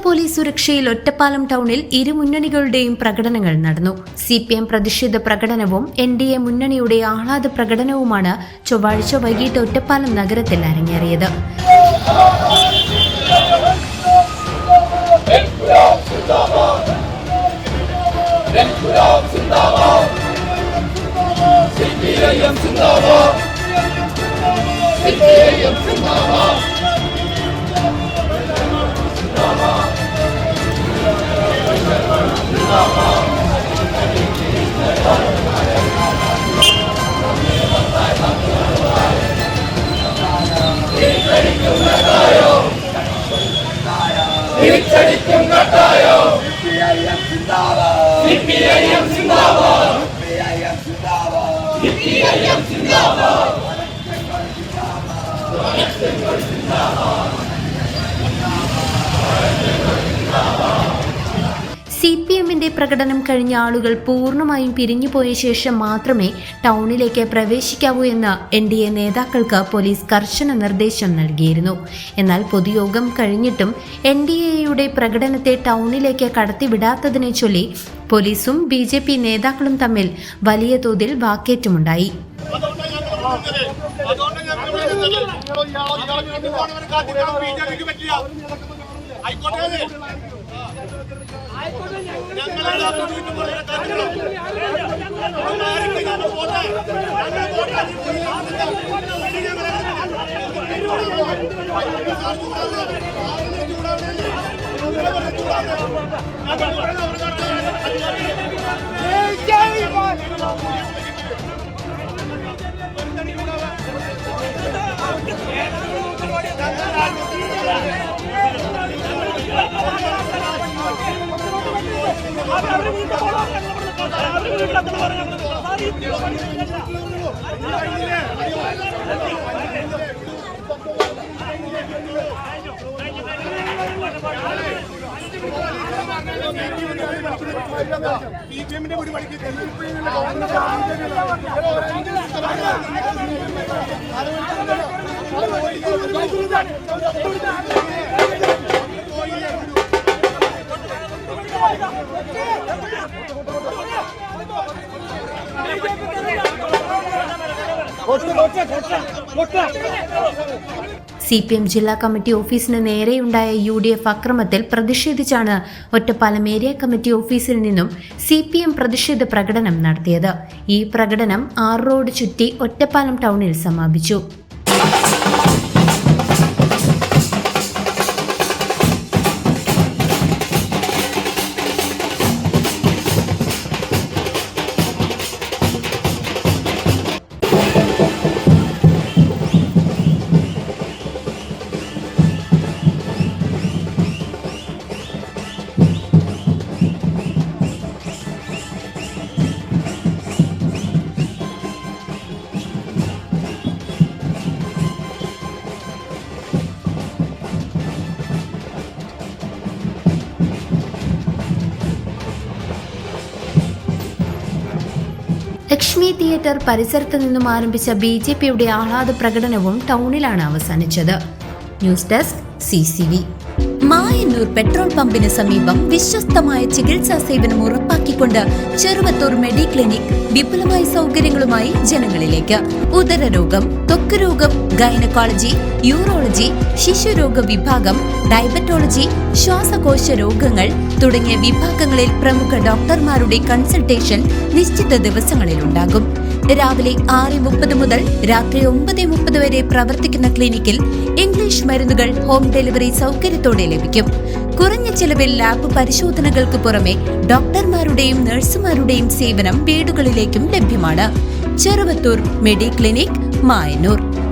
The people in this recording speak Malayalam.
പോലീസ് സുരക്ഷയിൽ ഒറ്റപ്പാലം ടൗണിൽ ഇരുമുന്നണികളുടെയും പ്രകടനങ്ങൾ നടന്നു. CPM പ്രതിഷേധ പ്രകടനവും NDA മുന്നണിയുടെ ആഹ്ലാദ പ്രകടനവുമാണ് ചൊവ്വാഴ്ച വൈകിട്ട് ഒറ്റപ്പാലം നഗരത്തിൽ അരങ്ങേറിയത്. CPMന്റെ പ്രകടനം കഴിഞ്ഞ ആളുകൾ പൂർണ്ണമായും പിരിഞ്ഞുപോയ ശേഷം മാത്രമേ ടൗണിലേക്ക് പ്രവേശിക്കാവൂ എന്ന് NDA നേതാക്കൾക്ക് പോലീസ് കർശന നിർദ്ദേശം നൽകിയിരുന്നു. എന്നാൽ പൊതുയോഗം കഴിഞ്ഞിട്ടും NDAയുടെ പ്രകടനത്തെ ടൗണിലേക്ക് കടത്തിവിടാത്തതിനെ ചൊല്ലി പോലീസും BJP നേതാക്കളും തമ്മിൽ വലിയ തോതിൽ വാക്കേറ്റമുണ്ടായി. CPM ജില്ലാ കമ്മിറ്റി ഓഫീസിന് നേരെയുണ്ടായ UDF അക്രമത്തിൽ പ്രതിഷേധിച്ചാണ് ഒറ്റപ്പാലം ഏരിയ കമ്മിറ്റി ഓഫീസിൽ നിന്നും CPM പ്രതിഷേധ പ്രകടനം നടത്തിയത്. ഈ പ്രകടനം 6 റോഡ് ചുറ്റി ഒറ്റപ്പാലം ടൗണിൽ സമാപിച്ചു. ലക്ഷ്മി തിയേറ്റർ പരിസരത്ത് നിന്നും ആരംഭിച്ച BJPയുടെ ആഹ്ലാദ പ്രകടനവും ടൗണിലാണ് അവസാനിച്ചത്. News desk CCV. Mayannur petrol പമ്പിന് സമീപം വിശ്വസ്തമായ ചികിത്സാ സേവനം ഉറപ്പാക്കിക്കൊണ്ട് ചെറുവത്തൂർ മെഡി ക്ലിനിക് വിപുലമായ സൗകര്യങ്ങളുമായി ജനങ്ങളിലേക്ക്. ഉദരരോഗം, ത്വക്ക് രോഗം, ഗൈനക്കോളജി, യൂറോളജി, ശിശുരോഗ വിഭാഗം, ഡയബറ്റോളജി, ശ്വാസകോശ രോഗങ്ങൾ തുടങ്ങിയ വിഭാഗങ്ങളിൽ പ്രമുഖ ഡോക്ടർമാരുടെ കൺസൾട്ടേഷൻ നിശ്ചിത ദിവസങ്ങളിൽ ഉണ്ടാകും. രാവിലെ 6:30 മുതൽ രാത്രി 9:30 വരെ പ്രവർത്തിക്കുന്ന ക്ലിനിക്കിൽ ഇംഗ്ലീഷ് മരുന്നുകൾ ഹോം ഡെലിവറി സൗകര്യത്തോടെ ലഭിക്കും. കുറഞ്ഞ ചെലവിൽ ലാബ് പരിശോധനകൾക്ക് പുറമെ ഡോക്ടർമാരുടെയും നഴ്സുമാരുടെയും സേവനം വീടുകളിലേക്കും ലഭ്യമാണ്. ചെറുവത്തൂർ മെഡി ക്ലിനിക്, മായന്നൂർ.